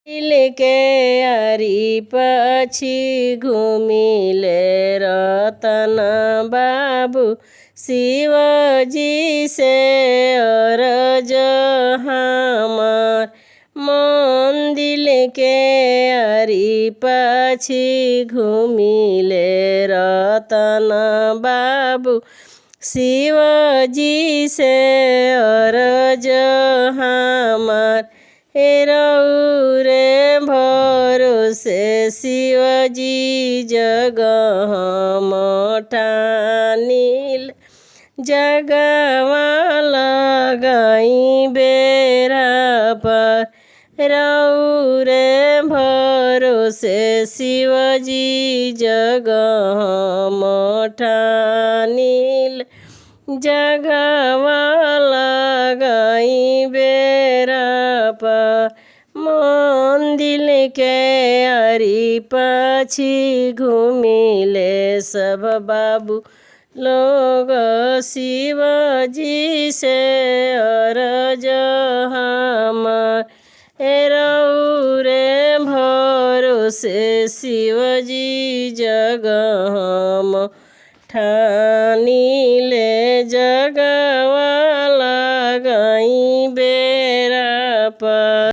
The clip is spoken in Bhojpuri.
के आरी पछि घुमिले रतन बाबू शिवजी से अरज हमार। मंदिर के आरी पछि घुमिले रतन बाबू शिवजी से अरज हमार। रौरे भरोसे शिवजी जगह ठानिल। जगवा लगाई बेरा पर रौरे भरोसे शिवजी जगह ठानिल। जगवा लगाई बेरा पर मंदिर के आरी पछि घुमिले सब बाबू लोग शिवजी से अरज हमार। रौरे भरोसे शिवजी जगह ठानिले। जगवा